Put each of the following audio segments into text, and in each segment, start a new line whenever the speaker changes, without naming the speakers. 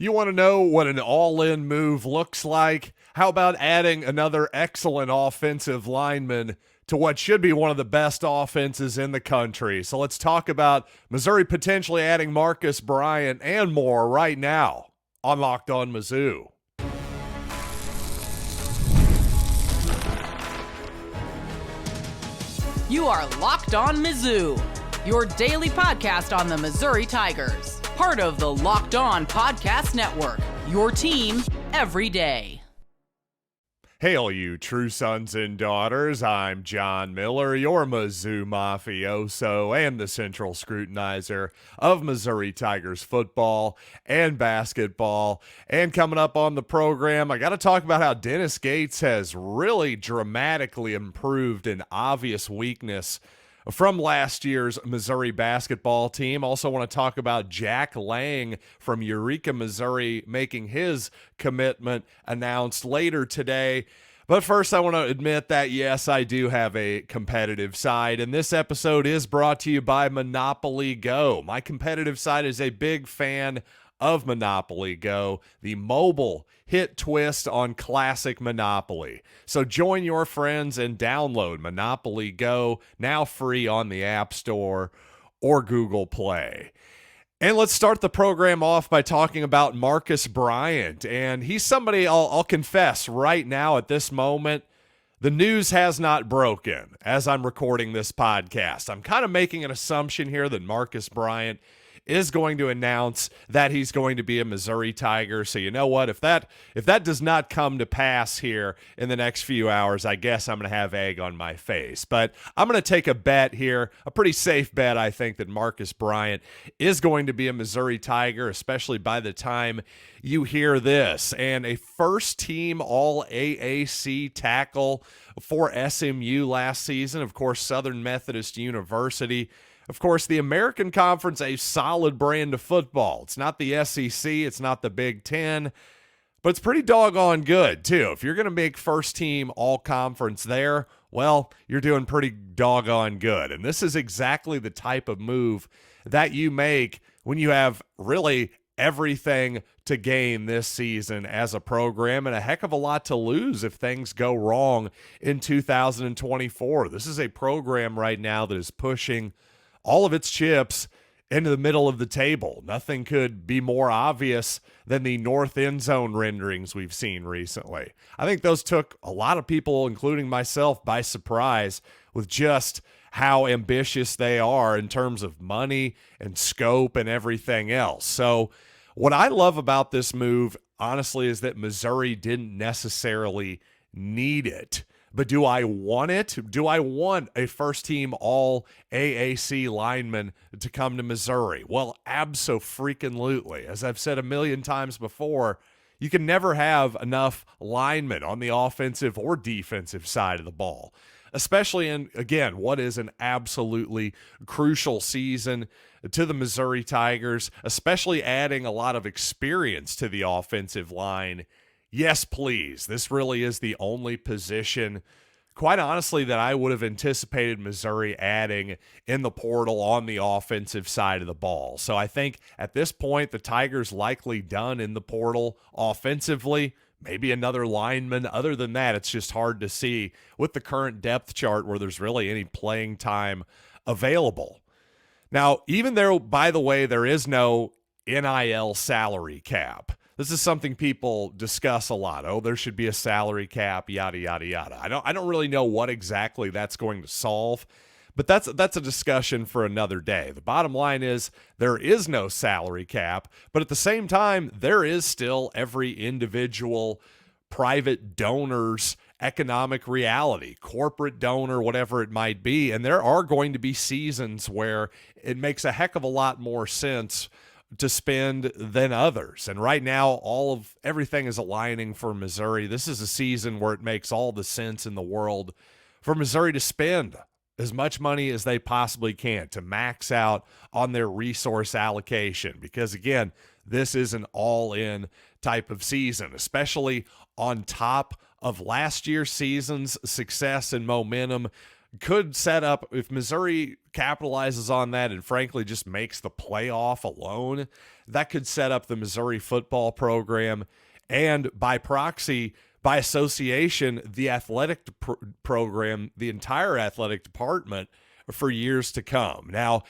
You want to know what an all-in move looks like? How about adding another excellent offensive lineman to what should be one of the best offenses in the country? So let's talk about Missouri potentially adding Marques Bryant and more right now on Locked On Mizzou.
You are Locked On Mizzou, your daily podcast on the Missouri Tigers. Part of the Locked On Podcast Network, your team every day.
Hail you true sons and daughters, I'm John Miller, your Mizzou mafioso and the central scrutinizer of Missouri Tigers football and basketball. And coming up on the program, I got to talk about how Dennis Gates has really dramatically improved an obvious weakness from last year's Missouri basketball team. Also want to talk about Jack Lange from Eureka, Missouri, making his commitment announced later today. But first, I want to admit that, yes, I do have a competitive side, and this episode is brought to you by Monopoly Go. My competitive side is a big fan of Monopoly Go, the mobile hit twist on classic Monopoly. So join your friends and download Monopoly Go, now free on the App Store or Google Play. And let's start the program off by talking about Marques Bryant. And he's somebody I'll confess right now at this moment, the news has not broken as I'm recording this podcast. I'm kind of making an assumption here that Marques Bryant is going to announce that he's going to be a Missouri Tiger. So you know what? If that does not come to pass here in the next few hours, I guess I'm going to have egg on my face. But I'm going to take a bet here, a pretty safe bet, I think, that Marques Bryant is going to be a Missouri Tiger, especially by the time you hear this. And a first-team All-AAC tackle for SMU last season, of course, Southern Methodist University. Of course, the American Conference, a solid brand of football. It's not the SEC, it's not the Big Ten, but it's pretty doggone good, too. If you're going to make first-team all-conference there, well, you're doing pretty doggone good. And this is exactly the type of move that you make when you have really everything to gain this season as a program and a heck of a lot to lose if things go wrong in 2024. This is a program right now that is pushing all of its chips into the middle of the table. Nothing could be more obvious than the north end zone renderings we've seen recently. I think those took a lot of people, including myself, by surprise with just how ambitious they are in terms of money and scope and everything else. So what I love about this move, honestly, is that Missouri didn't necessarily need it. But do I want it? Do I want a first-team All-AAC lineman to come to Missouri? Well, abso-freaking-lutely. As I've said a million times before, you can never have enough linemen on the offensive or defensive side of the ball, especially in, again, what is an absolutely crucial season to the Missouri Tigers, especially adding a lot of experience to the offensive line. Yes, please. This really is the only position, quite honestly, that I would have anticipated Missouri adding in the portal on the offensive side of the ball. So I think at this point, the Tigers likely done in the portal offensively. Maybe another lineman. Other than that, it's just hard to see with the current depth chart where there's really any playing time available. Now, even there, by the way, there is no NIL salary cap. This is something people discuss a lot. Oh, there should be a salary cap, yada, yada, yada. I don't really know what exactly that's going to solve, but that's a discussion for another day. The bottom line is there is no salary cap, but at the same time, there is still every individual private donor's economic reality, corporate donor, whatever it might be, and there are going to be seasons where it makes a heck of a lot more sense to spend than others. And right now, everything is aligning for Missouri. This is a season where it makes all the sense in the world for Missouri to spend as much money as they possibly can, to max out on their resource allocation. Because again, this is an all-in type of season, especially on top of last year's season's success and momentum. could set up, if Missouri capitalizes on that and frankly just makes the playoff alone, that could set up the Missouri football program and by proxy, by association, the athletic program, the entire athletic department for years to come. Now,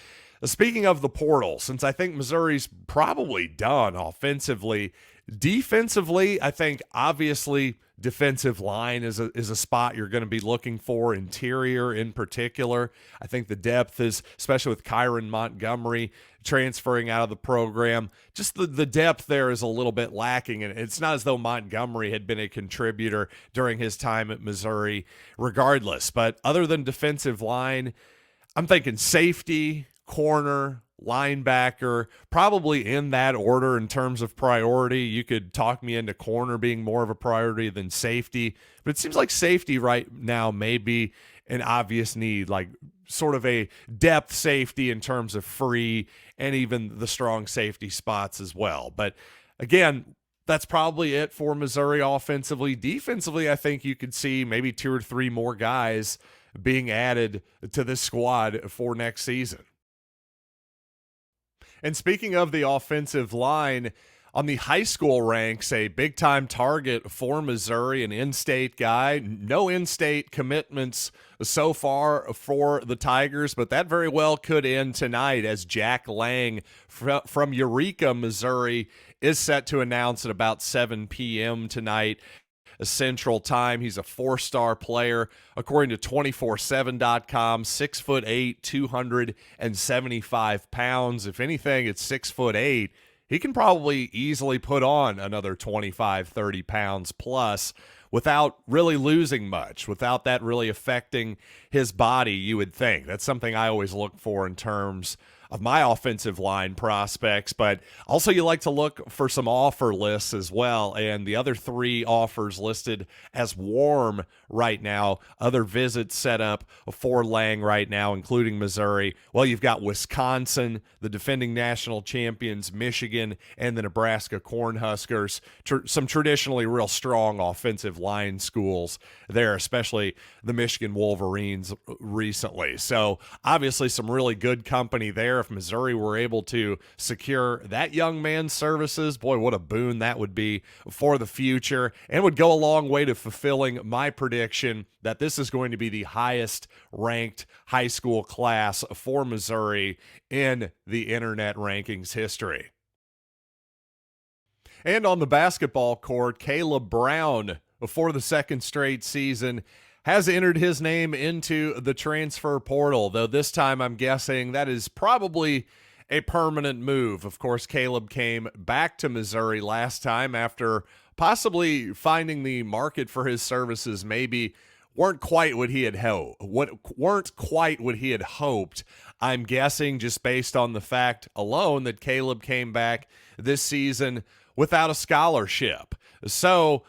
speaking of the portal, since I think Missouri's probably done offensively, defensively, I think obviously defensive line is a spot you're going to be looking for, interior in particular. I think the depth is, especially with Kyron Montgomery transferring out of the program, just the depth there is a little bit lacking. And it's not as though Montgomery had been a contributor during his time at Missouri regardless. But other than defensive line, I'm thinking safety, corner, linebacker, probably in that order in terms of priority. You could talk me into corner being more of a priority than safety, but it seems like safety right now may be an obvious need, like sort of a depth safety in terms of free and even the strong safety spots as well. But again, that's probably it for Missouri offensively. Defensively, I think you could see maybe 2 or 3 more guys being added to this squad for next season. And speaking of the offensive line, on the high school ranks, a big-time target for Missouri, an in-state guy. No in-state commitments so far for the Tigers, but that very well could end tonight as Jack Lange from Eureka, Missouri, is set to announce at about 7 p.m. tonight. Central Time. He's a 4-star player, according to 247.com, 6'8", 275 pounds. If anything, it's 6'8". He can probably easily put on another 25, 30 pounds plus without really losing much, without that really affecting his body, you would think. That's something I always look for in terms of my offensive line prospects, but also you like to look for some offer lists as well, and the other 3 offers listed as warm right now, other visits set up for Lange right now, including Missouri. Well, you've got Wisconsin, the defending national champions, Michigan, and the Nebraska Cornhuskers, some traditionally real strong offensive line schools there, especially the Michigan Wolverines recently. So obviously some really good company there. If Missouri were able to secure that young man's services, boy, what a boon that would be for the future, and would go a long way to fulfilling my prediction that this is going to be the highest ranked high school class for Missouri in the internet rankings history. And on the basketball court, Kaleb Brown, for the second straight season, has entered his name into the transfer portal, though this time I'm guessing that is probably a permanent move. Of course, Kaleb came back to Missouri last time after possibly finding the market for his services maybe weren't quite what he had hoped. I'm guessing just based on the fact alone that Kaleb came back this season without a scholarship. So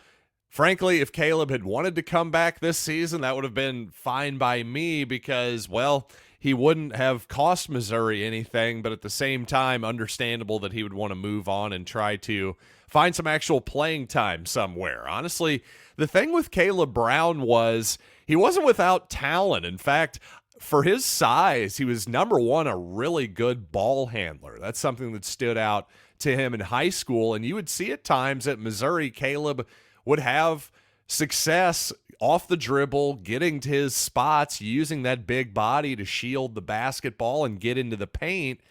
frankly, if Kaleb had wanted to come back this season, that would have been fine by me because, well, he wouldn't have cost Missouri anything, but at the same time, understandable that he would want to move on and try to find some actual playing time somewhere. Honestly, the thing with Kaleb Brown was he wasn't without talent. In fact, for his size, he was number one, a really good ball handler. That's something that stood out to him in high school, and you would see at times at Missouri, Kaleb would have success off the dribble, getting to his spots, using that big body to shield the basketball and get into the paint.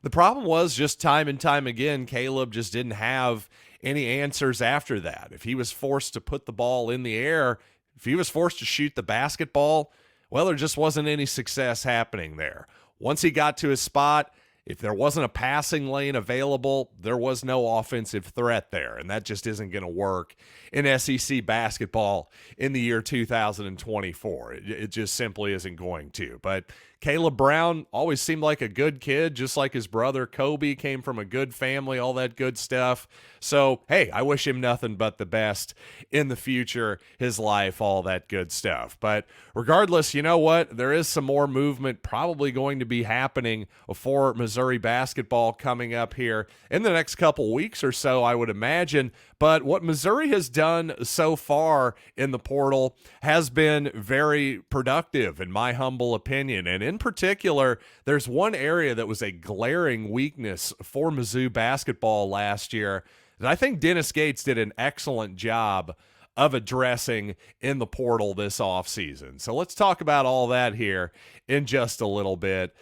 The problem was just time and time again, Kaleb just didn't have any answers after that. If he was forced to put the ball in the air, if he was forced to shoot the basketball, well, there just wasn't any success happening there. Once he got to his spot, if there wasn't a passing lane available, there was no offensive threat there, and that just isn't going to work in SEC basketball in the year 2024. It just simply isn't going to. But Kaleb Brown always seemed like a good kid, just like his brother Kobe, came from a good family, all that good stuff. So, hey, I wish him nothing but the best in the future, his life, all that good stuff. But regardless, you know what? There is some more movement probably going to be happening for Missouri basketball coming up here in the next couple weeks or so, I would imagine. But what Missouri has done so far in the portal has been very productive, in my humble opinion. And in particular, there's one area that was a glaring weakness for Mizzou basketball last year that I think Dennis Gates did an excellent job of addressing in the portal this offseason. So let's talk about all that here in just a little bit.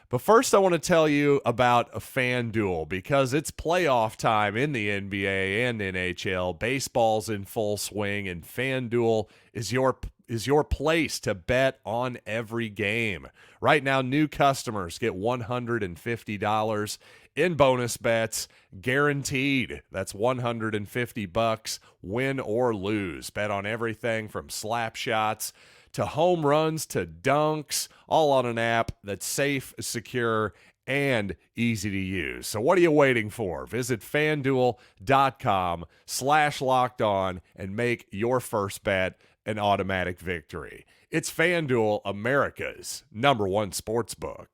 But first, I want to tell you about FanDuel because it's playoff time in the NBA and NHL. Baseball's in full swing, and FanDuel is your place to bet on every game. Right now, new customers get $150 in bonus bets guaranteed. That's $150, win or lose. Bet on everything from slap shots to home runs to dunks, all on an app that's safe, secure, and easy to use. So what are you waiting for? Visit FanDuel.com/lockedon and make your first bet an automatic victory. It's FanDuel, America's #1 sportsbook.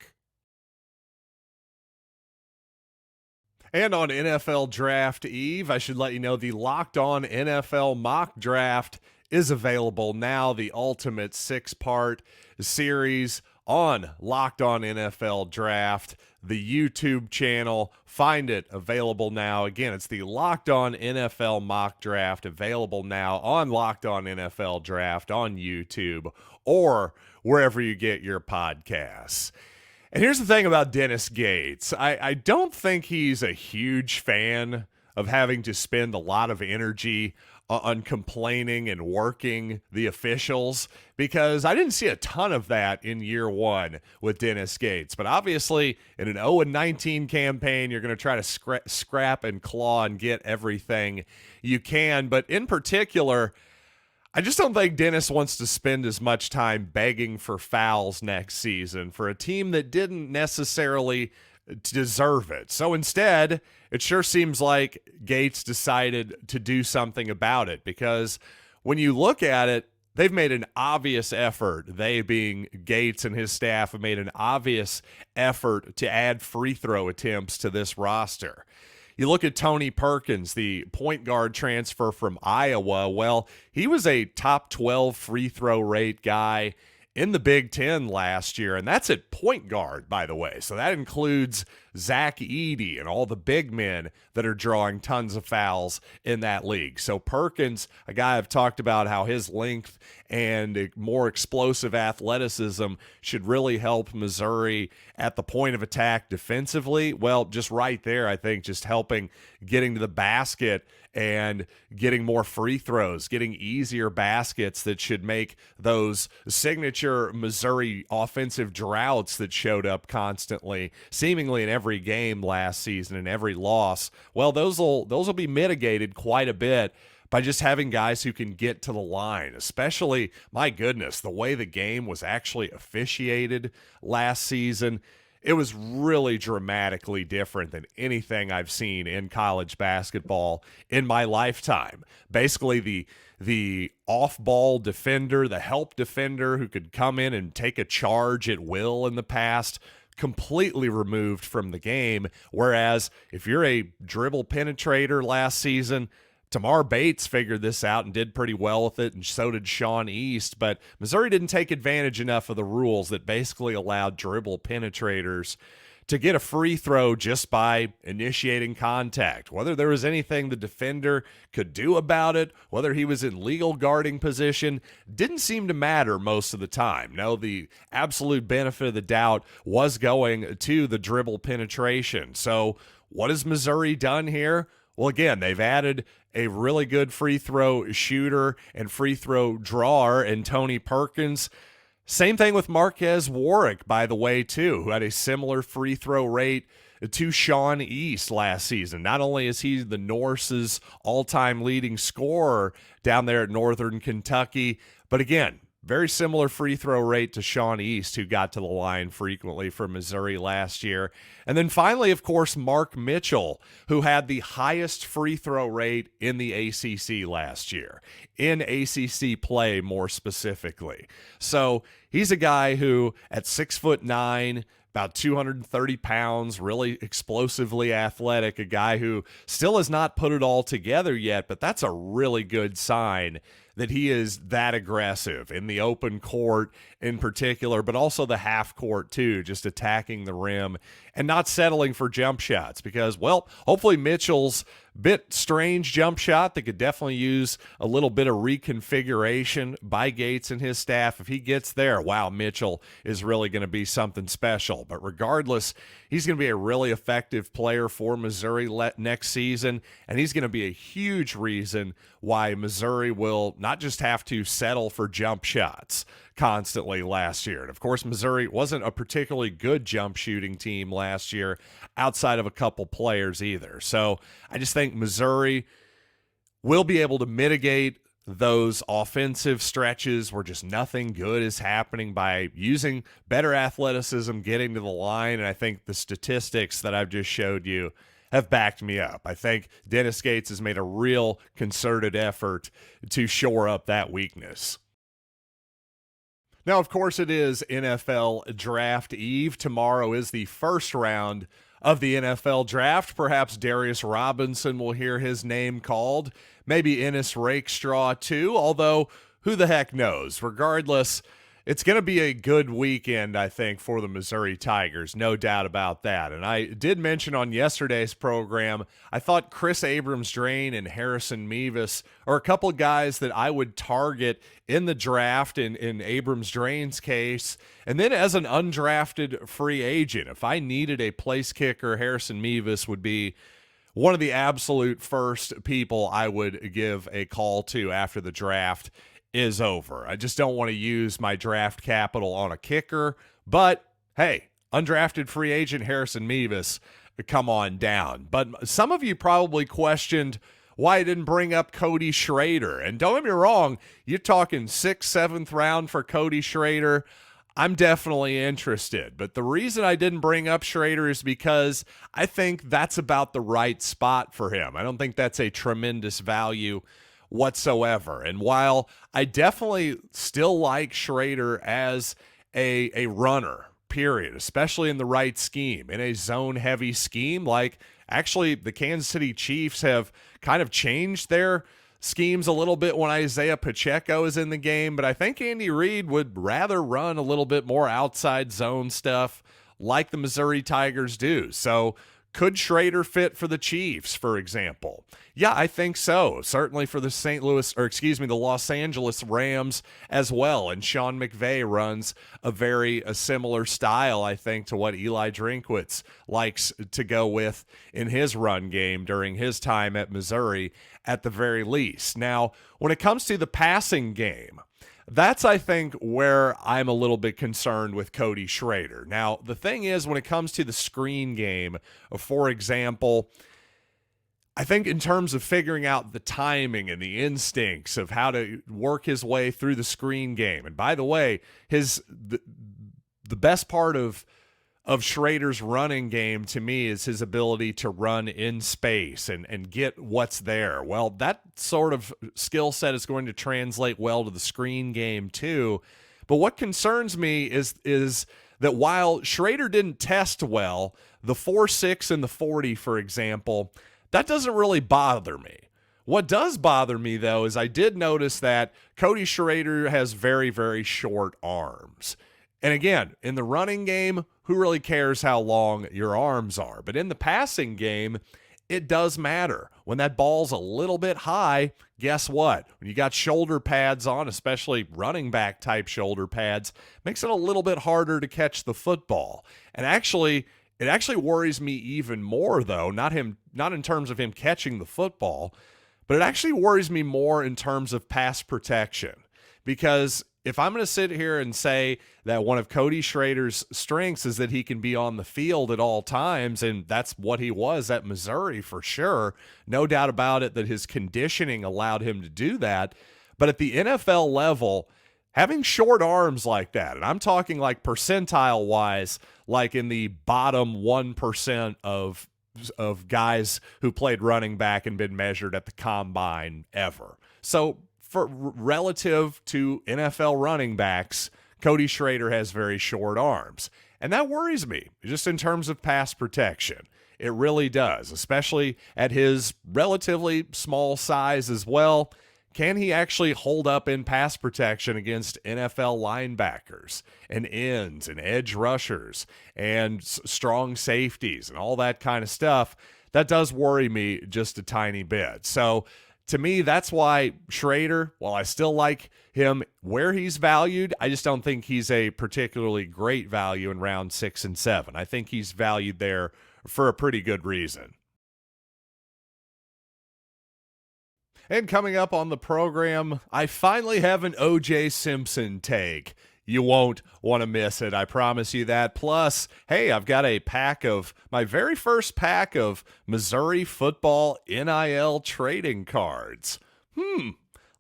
And on NFL Draft Eve, I should let you know the Locked On NFL Mock Draft is available now, the ultimate 6-part series on Locked On NFL Draft, the YouTube channel. Find it available now. Again, it's the Locked On NFL Mock Draft, available now on Locked On NFL Draft on YouTube or wherever you get your podcasts. And here's the thing about Dennis Gates. I don't think he's a huge fan of having to spend a lot of energy on complaining and working the officials, because I didn't see a ton of that in year one with Dennis Gates. But obviously, in an 0-19 campaign, you're going to try to scrap and claw and get everything you can. But in particular, I just don't think Dennis wants to spend as much time begging for fouls next season for a team that didn't necessarily deserve it. So instead, it sure seems like Gates decided to do something about it, because when you look at it, they've made an obvious effort. They, being Gates and his staff, have made an obvious effort to add free throw attempts to this roster. You look at Tony Perkins, the point guard transfer from Iowa. Well, he was a top 12 free throw rate guy in the Big Ten last year, and that's at point guard, by the way. So that includes Zach Edey and all the big men that are drawing tons of fouls in that league. So Perkins, a guy I've talked about how his length and more explosive athleticism should really help Missouri at the point of attack defensively. Well, just right there, I think just helping getting to the basket and getting more free throws, getting easier baskets that should make those signature Missouri offensive droughts that showed up constantly, seemingly in every game last season and every loss. Well, those will be mitigated quite a bit by just having guys who can get to the line, especially, my goodness, the way the game was actually officiated last season. It was really dramatically different than anything I've seen in college basketball in my lifetime. Basically, the off-ball defender, the help defender who could come in and take a charge at will in the past, completely removed from the game. Whereas if you're a dribble penetrator last season, Tamar Bates figured this out and did pretty well with it, and so did Sean East. But Missouri didn't take advantage enough of the rules that basically allowed dribble penetrators to get a free throw just by initiating contact. Whether there was anything the defender could do about it, whether he was in legal guarding position, didn't seem to matter most of the time. No, the absolute benefit of the doubt was going to the dribble penetration. So what has Missouri done here? Well, again, they've added a really good free throw shooter and free throw drawer in Tony Perkins. Same thing with Marques Warrick, by the way, too, who had a similar free throw rate to Sean East last season. Not only is he the Norse's all-time leading scorer down there at Northern Kentucky, but again, Very similar free throw rate to Sean East, who got to the line frequently for Missouri last year. And then finally, of course, Mark Mitchell, who had the highest free throw rate in the ACC last year, in ACC play more specifically. So he's a guy who, at 6'9", about 230 pounds, really explosively athletic, a guy who still has not put it all together yet, but that's a really good sign that he is that aggressive in the open court in particular, but also the half court too, just attacking the rim and not settling for jump shots because, well, hopefully Mitchell's bit strange jump shot that could definitely use a little bit of reconfiguration by Gates and his staff. If he gets there, wow, Mitchell is really going to be something special. But regardless, he's going to be a really effective player for Missouri next season, and he's going to be a huge reason why Missouri will not just have to settle for jump shots constantly last year. And of course, Missouri wasn't a particularly good jump shooting team last year outside of a couple players either. So I just think Missouri will be able to mitigate those offensive stretches where just nothing good is happening by using better athleticism, getting to the line. And I think the statistics that I've just showed you have backed me up. I think Dennis Gates has made a real concerted effort to shore up that weakness. Now, of course, it is NFL Draft Eve. Tomorrow is the first round of the NFL Draft. Perhaps Darius Robinson will hear his name called. Maybe Ennis Rakestraw, too, although who the heck knows? Regardless, it's going to be a good weekend, I think, for the Missouri Tigers. No doubt about that. And I did mention on yesterday's program, I thought Chris Abrams-Draine and Harrison Mevis are a couple guys that I would target in the draft in Abrams-Draine's case. And then as an undrafted free agent, if I needed a place kicker, Harrison Mevis would be one of the absolute first people I would give a call to after the draft is over. I just don't want to use my draft capital on a kicker, but hey, undrafted free agent Harrison Mevis, come on down. But some of you probably questioned why I didn't bring up Cody Schrader. And don't get me wrong, you're talking 6th, 7th round for Cody Schrader. I'm definitely interested. But the reason I didn't bring up Schrader is because I think that's about the right spot for him. I don't think that's a tremendous value whatsoever. And while I definitely still like Schrader as a runner, period, especially in the right scheme, in a zone-heavy scheme, like actually the Kansas City Chiefs have kind of changed their schemes a little bit when Isaiah Pacheco is in the game, but I think Andy Reid would rather run a little bit more outside zone stuff like the Missouri Tigers do. So could Schrader fit for the Chiefs, for example? Yeah, I think so. Certainly for the the Los Angeles Rams as well. And Sean McVay runs a similar style, I think, to what Eli Drinkwitz likes to go with in his run game during his time at Missouri at the very least. Now, when it comes to the passing game, that's, I think, where I'm a little bit concerned with Cody Schrader. Now, the thing is, when it comes to the screen game, for example, I think in terms of figuring out the timing and the instincts of how to work his way through the screen game, and by the way, the best part of Schrader's running game to me is his ability to run in space and get what's there. Well, that sort of skill set is going to translate well to the screen game too. But what concerns me is that while Schrader didn't test well, the 4.6 and the 40, for example, that doesn't really bother me. What does bother me, though, is I did notice that Cody Schrader has very, very short arms. And again, in the running game, who really cares how long your arms are? But in the passing game, it does matter. When that ball's a little bit high, guess what? When you got shoulder pads on, especially running back type shoulder pads, makes it a little bit harder to catch the football. And it actually worries me even more, though, not in terms of him catching the football, but it actually worries me more in terms of pass protection. Because if I'm going to sit here and say that one of Cody Schrader's strengths is that he can be on the field at all times, and that's what he was at Missouri for sure, no doubt about it that his conditioning allowed him to do that. But at the NFL level, Having short arms like that, and I'm talking like percentile wise, like in the bottom 1% of guys who played running back and been measured at the combine ever. So for relative to NFL running backs, Cody Schrader has very short arms. And that worries me, just in terms of pass protection. It really does, especially at his relatively small size as well. Can he actually hold up in pass protection against NFL linebackers and ends and edge rushers and strong safeties and all that kind of stuff? That does worry me just a tiny bit. So to me, that's why Schrader, while I still like him where he's valued, I just don't think he's a particularly great value in round 6 and 7. I think he's valued there for a pretty good reason. And coming up on the program, I finally have an O.J. Simpson take. You won't want to miss it, I promise you that. Plus, hey, I've got my very first pack of Missouri football NIL trading cards.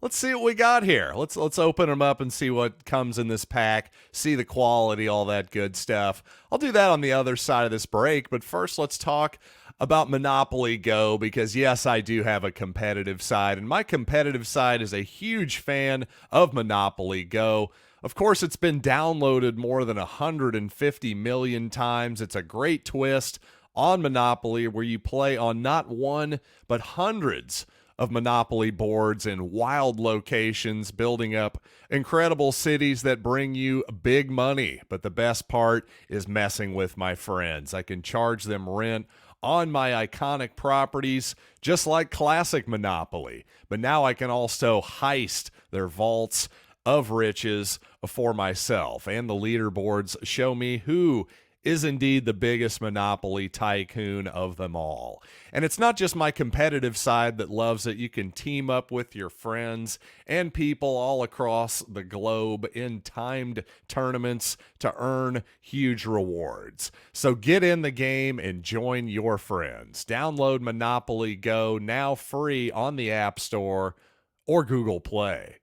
Let's see what we got here. Let's open them up and see what comes in this pack, see the quality, all that good stuff. I'll do that on the other side of this break, but first let's talk about Monopoly Go, because yes, I do have a competitive side, and my competitive side is a huge fan of Monopoly Go. Of course, it's been downloaded more than 150 million times. It's a great twist on Monopoly where you play on not one, but hundreds of Monopoly boards in wild locations, building up incredible cities that bring you big money. But the best part is messing with my friends. I can charge them rent on my iconic properties, just like classic Monopoly. But now I can also heist their vaults of riches for myself. And the leaderboards show me who is indeed the biggest Monopoly tycoon of them all. And it's not just my competitive side that loves it. You can team up with your friends and people all across the globe in timed tournaments to earn huge rewards. So get in the game and join your friends. Download Monopoly Go, now free on the App Store or Google Play.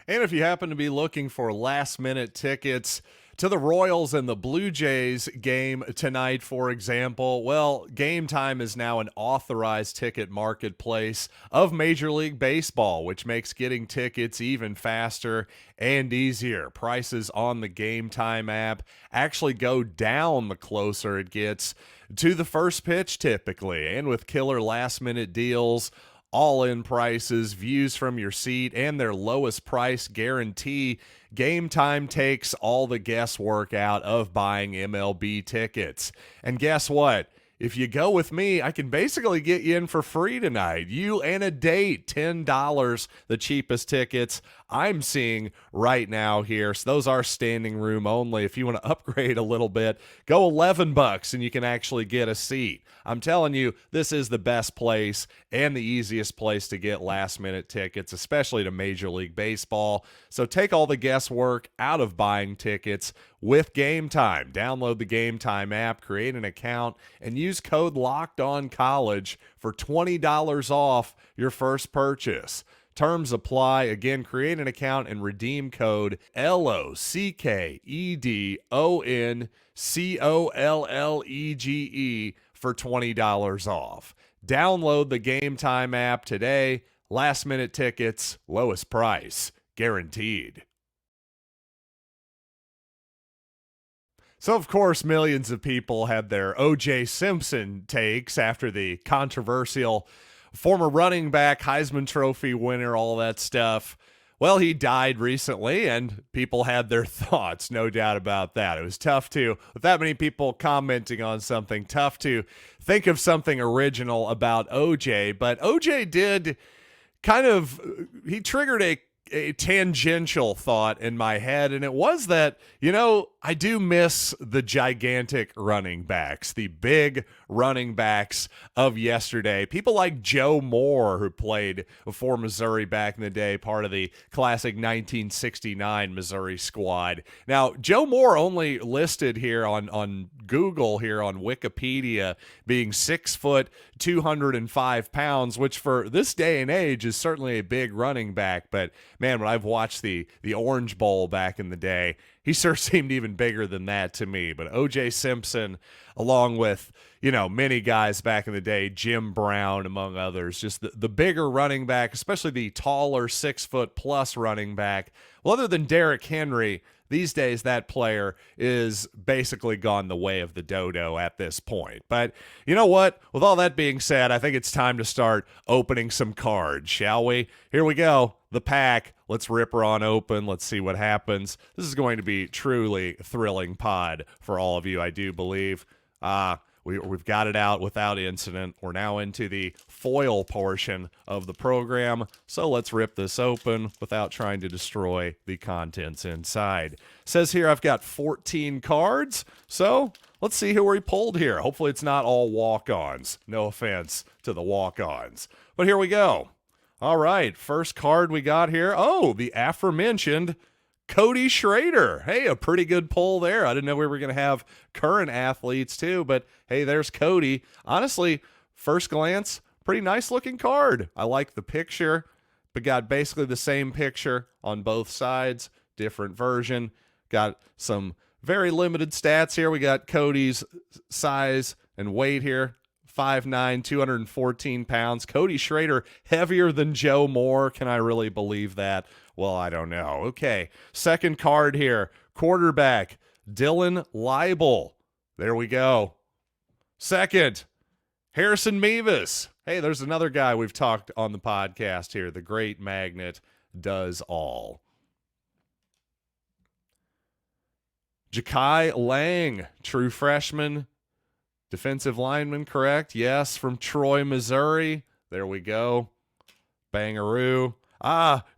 And if you happen to be looking for last-minute tickets to the Royals and the Blue Jays game tonight, for example, well, Gametime is now an authorized ticket marketplace of Major League Baseball, which makes getting tickets even faster and easier. Prices on the Gametime app actually go down the closer it gets to the first pitch typically, and with killer last-minute deals, all-in prices, views from your seat, and their lowest price guarantee, Gametime takes all the guesswork out of buying MLB tickets. And guess what? If you go with me, I can basically get you in for free tonight. You and a date, $10, the cheapest tickets I'm seeing right now here. So those are standing room only. If you want to upgrade a little bit, go $11 and you can actually get a seat. I'm telling you, this is the best place and the easiest place to get last-minute tickets, especially to Major League Baseball. So take all the guesswork out of buying tickets with Gametime. Download the Gametime app, create an account, and use code LOCKEDONCollege for $20 off your first purchase. Terms apply. Again, create an account and redeem code LOCKEDONCOLLEGE for $20 off. Download the Gametime app today. Last minute tickets, lowest price, guaranteed. So, of course, millions of people had their O.J. Simpson takes after the controversial former running back, Heisman Trophy winner, all that stuff. Well, he died recently, and people had their thoughts, no doubt about that. It was tough to, with that many people commenting on something, tough to think of something original about OJ. But OJ did he triggered a tangential thought in my head, and it was that, I do miss the gigantic running backs, the big running backs of yesterday. People like Joe Moore, who played for Missouri back in the day, part of the classic 1969 Missouri squad. Now, Joe Moore only listed here on Google, here on Wikipedia, being 6 foot, 205 pounds, which for this day and age is certainly a big running back. But man, when I've watched the Orange Bowl back in the day, he sure seemed even bigger than that to me. But O.J. Simpson, along with, many guys back in the day, Jim Brown, among others, just the bigger running back, especially the taller 6 foot plus running back. Well, other than Derrick Henry, these days that player is basically gone the way of the dodo at this point. But you know what? With all that being said, I think it's time to start opening some cards, shall we? Here we go. The pack. Let's rip her on open. Let's see what happens. This is going to be truly thrilling pod for all of you, I do believe. We've got it out without incident. We're now into the foil portion of the program, so let's rip this open without trying to destroy the contents inside. Says here I've got 14 cards, so let's see who we pulled here. Hopefully it's not all walk-ons. No offense to the walk-ons. But here we go. All right, first card we got here. Oh, the aforementioned Cody Schrader. Hey, a pretty good pull there. I didn't know we were going to have current athletes too, but hey, there's Cody. Honestly, first glance, pretty nice looking card. I like the picture, but got basically the same picture on both sides, different version. Got some very limited stats here. We got Cody's size and weight here. 5'9", 214 pounds. Cody Schrader, heavier than Joe Moore. Can I really believe that? Well, I don't know. Okay, second card here. Quarterback, Dylan Leibel. There we go. Second, Harrison Mevis. Hey, there's another guy we've talked on the podcast here. The great magnet does all. Ja'Kai Lange, true freshman. Defensive lineman, correct? Yes, from Troy, Missouri. There we go. Bangaroo.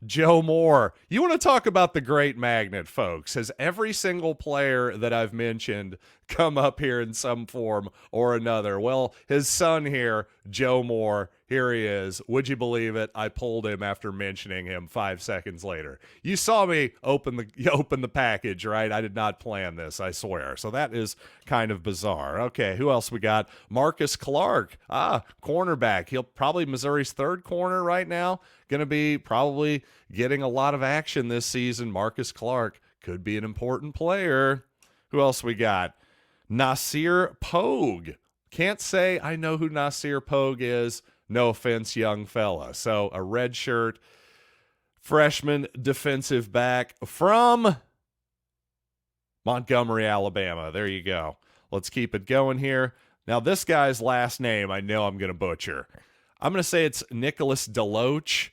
Joe Moore. You want to talk about the great magnet, folks? Has every single player that I've mentioned come up here in some form or another? Well, his son here, Joe Moore, here he is. Would you believe it? I pulled him after mentioning him 5 seconds later. You saw me open the package, right? I did not plan this, I swear. So that is kind of bizarre. Okay, who else we got? Marques Clark. Cornerback. He'll probably Missouri's third corner right now. Going to be probably getting a lot of action this season. Marques Clark could be an important player. Who else we got? Nasir Pogue. Can't say I know who Nasir Pogue is. No offense, young fella. So a redshirt freshman defensive back from Montgomery, Alabama. There you go. Let's keep it going here. Now, this guy's last name I know I'm going to butcher. I'm going to say it's Nicholas Deloach.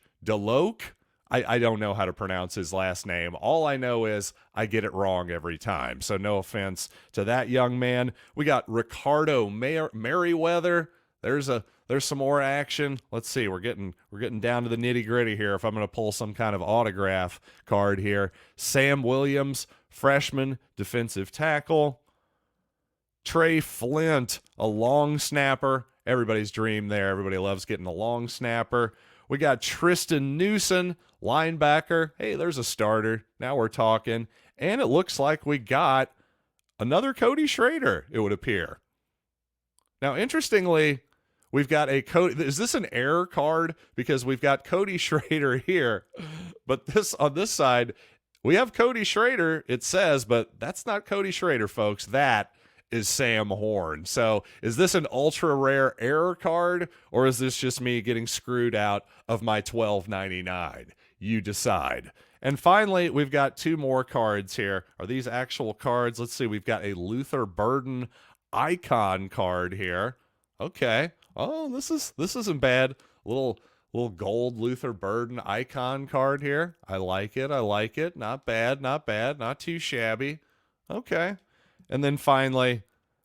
I don't know how to pronounce his last name. All I know is I get it wrong every time. So no offense to that young man. We got Ricardo Merriweather. There's some more action. Let's see. We're getting down to the nitty-gritty here if I'm going to pull some kind of autograph card here. Sam Williams, freshman defensive tackle. Trey Flint, a long snapper. Everybody's dream there. Everybody loves getting a long snapper. We got Tristan Newson, linebacker. Hey, there's a starter. Now we're talking. And it looks like we got another Cody Schrader, it would appear. Now, interestingly, we've got a Cody. Is this an error card? Because we've got Cody Schrader here. But on this side, we have Cody Schrader, it says, but that's not Cody Schrader, folks. That is Sam Horn. So is this an ultra rare error card, or is this just me getting screwed out of my $12.99? You decide. And finally, we've got two more cards here. Are these actual cards? Let's see. We've got a Luther Burden icon card here. Okay. Oh, this isn't bad. Little gold Luther Burden icon card here. I like it. Not bad. Not too shabby. Okay. And then finally,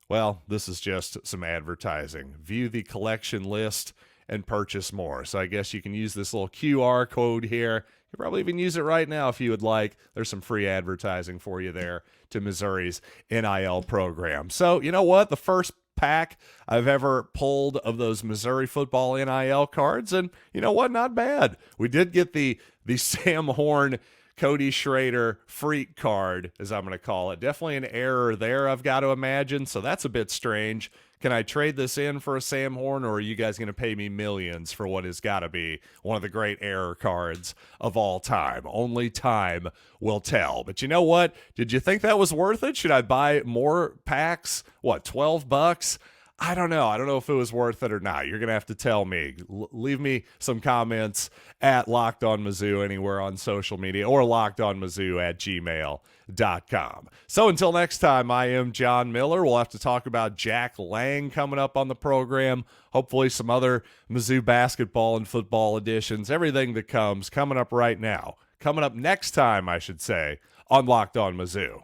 well, this is just some advertising. View the collection list and purchase more. So I guess you can use this little QR code here You could probably even use it right now if you would like. There's some free advertising for you there to Missouri's NIL program. So, you know what? The first pack I've ever pulled of those Missouri football NIL cards, and you know what? Not bad. We did get the Sam Horn Cody Schrader freak card, as I'm going to call it. Definitely an error there, I've got to imagine, so that's a bit strange. Can I trade this in for a Sam Horn, or are you guys going to pay me millions for what has got to be one of the great error cards of all time? Only time will tell. But you know what? Did you think that was worth it? Should I buy more packs? What, $12? I don't know. I don't know if it was worth it or not. You're going to have to tell me. Leave me some comments at Locked On Mizzou anywhere on social media, or lockedonmizzou@gmail.com. So until next time, I am John Miller. We'll have to talk about Jack Lange coming up on the program. Hopefully some other Mizzou basketball and football editions. Everything that comes coming up right now. Coming up next time, I should say, on Locked On Mizzou.